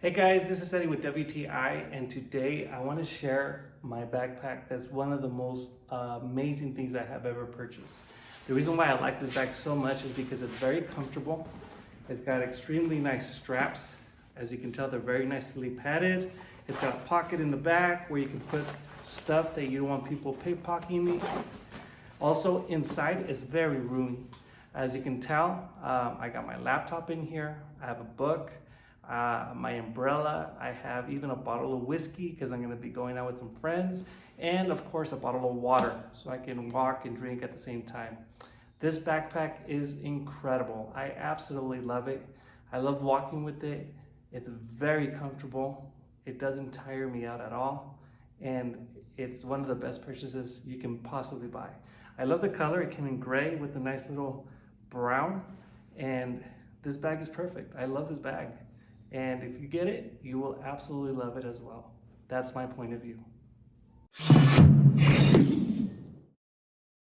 Hey guys, this is Eddie with WTI, and today I want to share my backpack that's one of the most amazing things I have ever purchased. The reason why I like this bag so much is because it's very comfortable. It's got extremely nice straps. As you can tell, they're very nicely padded. It's got a pocket in the back where you can put stuff that you don't want people pickpocketing. Also, inside is very roomy. As you can tell, I got my laptop in here. I have a book. My umbrella, I have even a bottle of whiskey because I'm going to be going out with some friends, and of course a bottle of water so I can walk and drink at the same time. This backpack is incredible. I absolutely love it. I love walking with it. It's very comfortable. It doesn't tire me out at all, and it's one of the best purchases you can possibly buy. I love the color. It came in gray with a nice little brown, and this bag is perfect. I love this bag. And if you get it, you will absolutely love it as well. That's my point of view.